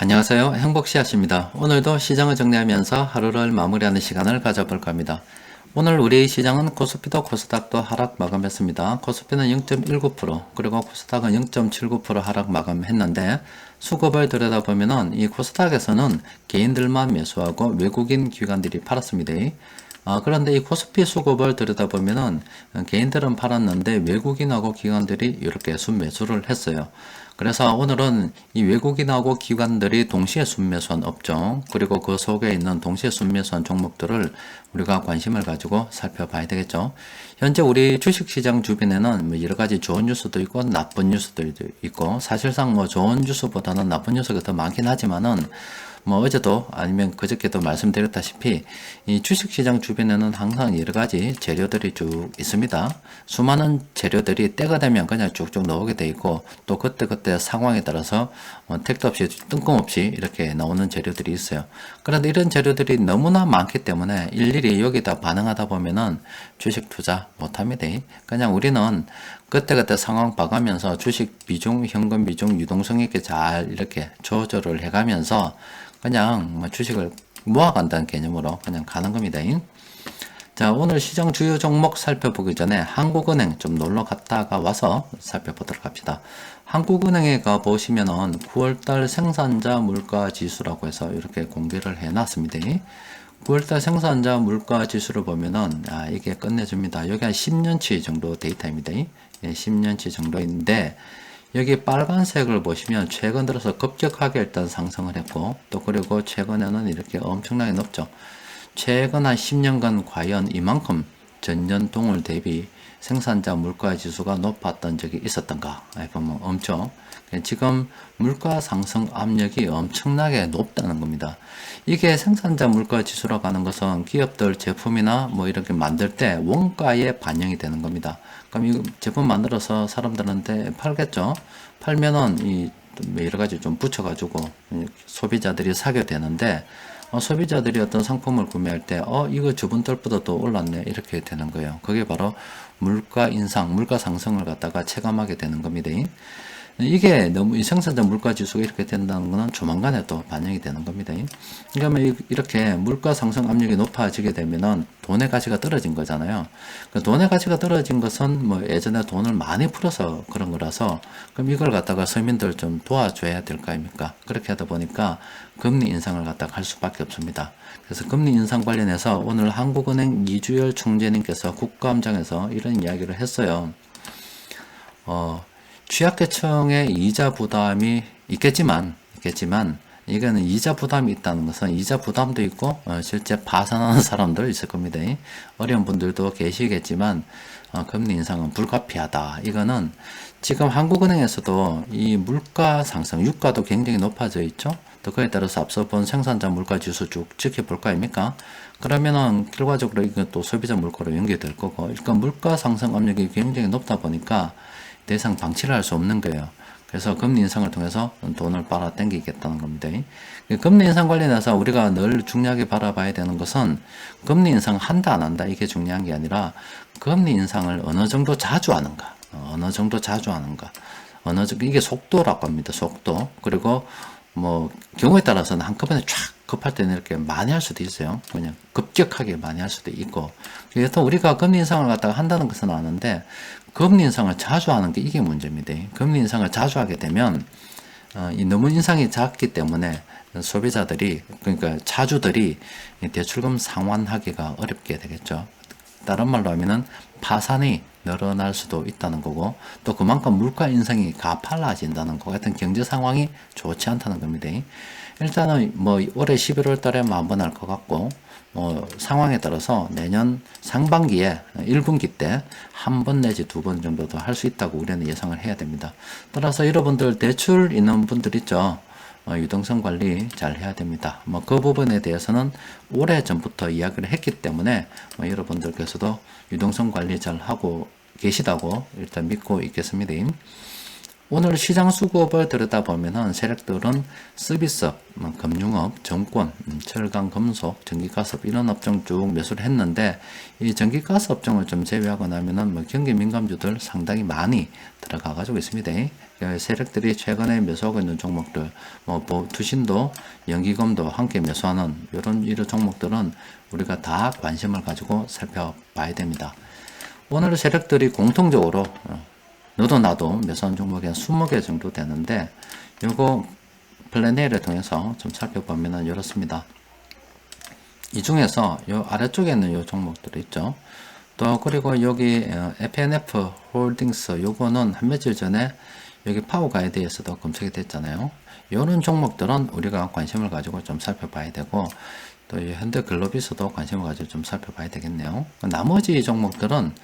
안녕하세요. 행복씨앗입니다. 오늘도 시장을 정리하면서 하루를 마무리하는 시간을 가져볼까 합니다. 오늘 우리 시장은 코스피도 코스닥도 하락 마감했습니다. 코스피는 0.19%, 그리고 코스닥은 0.79% 하락 마감했는데, 수급을 들여다보면은 이 코스닥에서는 개인들만 매수하고 외국인 기관들이 팔았습니다. 그런데 이 코스피 수급을 들여다보면은 개인들은 팔았는데 외국인하고 기관들이 이렇게 순매수를 했어요. 그래서 오늘은 이 외국인하고 기관들이 동시에 순매수한 업종, 그리고 그 속에 있는 동시에 순매수한 종목들을 우리가 관심을 가지고 살펴봐야 되겠죠. 현재 우리 주식시장 주변에는 뭐 여러 가지 좋은 뉴스도 있고 나쁜 뉴스들도 있고, 사실상 뭐 좋은 뉴스보다는 나쁜 뉴스가 더 많긴 하지만은 뭐 어제도 아니면 그저께도 말씀드렸다시피 이 주식시장 주변에는 항상 여러 가지 재료들이 쭉 있습니다. 수많은 재료들이 때가 되면 그냥 쭉쭉 나오게 돼 있고, 또 그때그때 상황에 따라서 택도 없이 뜬금없이 이렇게 나오는 재료들이 있어요. 그런데 이런 재료들이 너무나 많기 때문에 일일이 여기다 반응하다 보면은 주식 투자 못합니다. 그냥 우리는 그때그때 상황 봐가면서 주식 비중, 현금 비중, 유동성 있게 잘 이렇게 조절을 해가면서 그냥 뭐 주식을 모아간다는 개념으로 그냥 가는 겁니다. 자, 오늘 시장 주요 종목 살펴보기 전에 한국은행 좀 놀러 갔다가 와서 살펴보도록 합시다. 한국은행에 가 보시면은 9월달 생산자 물가 지수라고 해서 이렇게 공개를 해 놨습니다. 9월달 생산자 물가 지수를 보면은 이게 끝내줍니다. 여기 한 10년치 정도 데이터입니다. 10년치 정도인데, 여기 빨간색을 보시면 최근 들어서 급격하게 일단 상승을 했고, 또 그리고 최근에는 이렇게 엄청나게 높죠. 최근 한 10년간 과연 이만큼 전년 동월 대비 생산자 물가 지수가 높았던 적이 있었던가 보면 엄청, 지금 물가 상승 압력이 엄청나게 높다는 겁니다. 이게 생산자 물가 지수라고 하는 것은 기업들 제품이나 뭐 이렇게 만들 때 원가에 반영이 되는 겁니다. 그럼 이 제품 만들어서 사람들한테 팔겠죠. 팔면은 이 여러 가지 좀 붙여가지고 소비자들이 사게 되는데, 소비자들이 어떤 상품을 구매할 때, 이거 저번 달보다 더 올랐네, 이렇게 되는 거예요. 그게 바로 물가 인상, 물가 상승을 갖다가 체감하게 되는 겁니다. 이게 너무 이 생산자 물가 지수가 이렇게 된다는 것은 조만간에 또 반영이 되는 겁니다. 그러면 이렇게 물가 상승 압력이 높아지게 되면은 돈의 가치가 떨어진 거잖아요. 그 돈의 가치가 떨어진 것은 뭐 예전에 돈을 많이 풀어서 그런 거라서, 그럼 이걸 갖다가 서민들 좀 도와줘야 될 거 아닙니까? 그렇게 하다 보니까 금리 인상을 갖다가 할 수밖에 없습니다. 그래서 금리 인상 관련해서 오늘 한국은행 이주열 총재님께서 국감장에서 이런 이야기를 했어요. 취약계층의 이자 부담이 있겠지만 이거는 이자 부담이 있다는 것은 이자 부담도 있고 실제 파산하는 사람들 있을 겁니다. 어려운 분들도 계시겠지만 금리 인상은 불가피하다. 이거는 지금 한국은행에서도 이 물가 상승, 유가도 굉장히 높아져 있죠. 또 그에 따라서 앞서 본 생산자 물가 지수 쭉 지켜볼 거 아닙니까? 그러면은 결과적으로 이건 또 소비자 물가로 연결될 거고, 그러니까 물가 상승 압력이 굉장히 높다 보니까 더 이상 방치를 할 수 없는 거예요. 그래서 금리 인상을 통해서 돈을 빨아 당기겠다는 겁니다. 금리 인상 관련해서 우리가 늘 중요하게 바라봐야 되는 것은 금리 인상 한다 안 한다 이게 중요한 게 아니라, 금리 인상을 어느 정도 자주 하는가, 이게 속도라고 합니다. 속도. 그리고 뭐 경우에 따라서는 한꺼번에 쫙 급할 때는 이렇게 많이 할 수도 있어요. 그냥 급격하게 많이 할 수도 있고. 그래서 우리가 금리 인상을 갖다가 한다는 것은 아는데, 금리 인상을 자주 하는 게 이게 문제입니다. 금리 인상을 자주 하게 되면 너무 인상이 작기 때문에 소비자들이, 그러니까 차주들이 대출금 상환하기가 어렵게 되겠죠. 다른 말로 하면은 파산이 늘어날 수도 있다는 거고, 또 그만큼 물가 인상이 가팔라진다는 것 같은 경제 상황이 좋지 않다는 겁니다. 일단은 뭐 올해 11월 달에만 한번 할 것 같고, 상황에 따라서 내년 상반기에 1분기 때 한 번 내지 두 번 정도 더 할 수 있다고 우리는 예상을 해야 됩니다. 따라서 여러분들 대출 있는 분들 있죠. 유동성 관리 잘 해야 됩니다. 뭐 그 부분에 대해서는 오래 전부터 이야기를 했기 때문에 여러분들께서도 유동성 관리 잘 하고 계시다고 일단 믿고 있겠습니다. 오늘 시장 수급을 들여다보면은 세력들은 서비스업, 금융업, 정권, 철강, 금속, 전기가스업 이런 업종 쭉 매수를 했는데 이 전기가스 업종을 좀 제외하고 나면은 뭐 경기 민감주들 상당히 많이 들어가 가지고 있습니다. 세력들이 최근에 매수하고 있는 종목들, 뭐 두신도, 연기금도 함께 매수하는 이런 종목들은 우리가 다 관심을 가지고 살펴봐야 됩니다. 오늘 세력들이 공통적으로 너도 나도 매수한 종목이 한 20개 정도 되는데 요거 플래너를 통해서 좀 살펴보면 이렇습니다. 이 중에서 요 아래쪽에 있는 요 종목들 있죠. 또 그리고 여기 FNF 홀딩스 요거는 한 며칠 전에 여기 파워 가이드에서도 검색이 됐잖아요. 요런 종목들은 우리가 관심을 가지고 좀 살펴봐야 되고 또 현대 글로비스도 관심을 가지고 좀 살펴봐야 되겠네요. 나머지 종목들은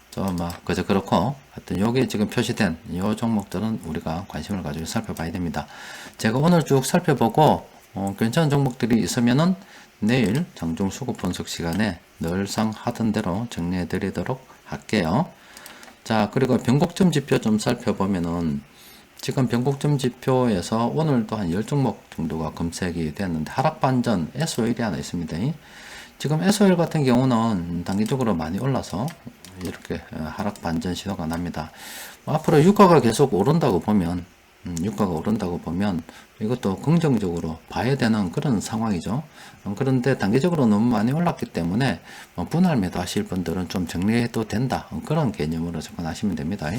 좀 그저 그렇고 하여튼 여기 지금 표시된 이 종목들은 우리가 관심을 가지고 살펴봐야 됩니다. 제가 오늘 쭉 살펴보고 괜찮은 종목들이 있으면은 내일 장중 수급 분석 시간에 늘상 하던 대로 정리해 드리도록 할게요. 자, 그리고 변곡점 지표 좀 살펴보면은 지금 변곡점 지표에서 오늘도 한 10종목 정도가 검색이 됐는데 하락 반전 SOL이 하나 있습니다. 지금 SOL 같은 경우는 단기적으로 많이 올라서 이렇게 하락 반전 신호가 납니다. 앞으로 유가가 계속 오른다고 보면 이것도 긍정적으로 봐야 되는 그런 상황이죠. 그런데 단기적으로 너무 많이 올랐기 때문에 분할 매도 하실 분들은 좀 정리해도 된다. 그런 개념으로 접근하시면 됩니다.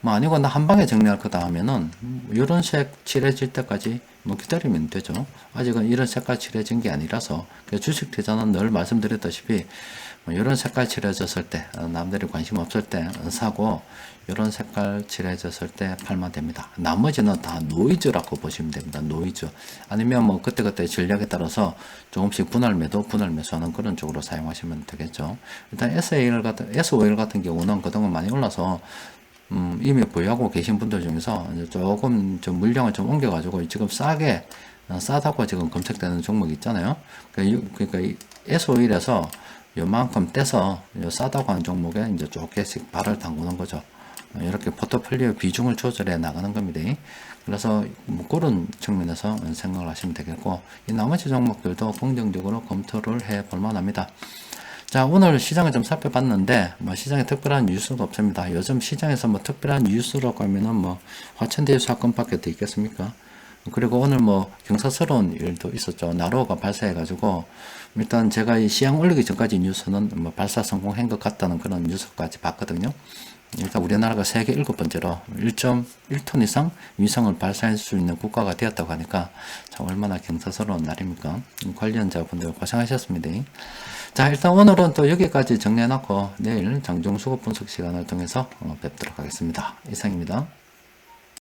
아니고 나 한 방에 정리할 거다 하면은 이런 색 칠해질 때까지 기다리면 되죠. 아직은 이런 색깔 칠해진 게 아니라서 주식 투자는 늘 말씀드렸다시피 이런 색깔 칠해졌을 때 남들이 관심 없을 때 사고 이런 색깔 칠해졌을 때 팔면 됩니다. 나머지는 다 노이즈라고 보시면 됩니다. 노이즈 아니면 그때그때 전략에 따라서 조금씩 분할 매수하는 그런 쪽으로 사용하시면 되겠죠. 일단 SOL 같은 경우는 그동안 많이 올라서 이미 보유하고 계신 분들 중에서 조금 좀 물량을 좀 옮겨가지고 지금 싸다고 지금 검색되는 종목이 있잖아요. 그러니까 이 SOL에서 요만큼 떼서 싸다고 하는 종목에 이제 조금씩 발을 담그는 거죠. 이렇게 포트폴리오 비중을 조절해 나가는 겁니다. 그래서 그런 측면에서 생각을 하시면 되겠고 이 나머지 종목들도 긍정적으로 검토를 해 볼 만합니다. 자, 오늘 시장을 좀 살펴봤는데, 시장에 특별한 뉴스도 없습니다. 요즘 시장에서 특별한 뉴스라고 하면은 화천대유 사건밖에 더 있겠습니까? 그리고 오늘 경사스러운 일도 있었죠. 나로가 발사해가지고, 일단 제가 이 시향 올리기 전까지 뉴스는 발사 성공한 것 같다는 그런 뉴스까지 봤거든요. 일단 우리나라가 세계 7번째로 1.1톤 이상 위성을 발사할 수 있는 국가가 되었다고 하니까 참 얼마나 경사스러운 날입니까? 관련자분들 고생하셨습니다. 자, 일단 오늘은 또 여기까지 정리해놓고 내일 장중 수급 분석 시간을 통해서 뵙도록 하겠습니다. 이상입니다.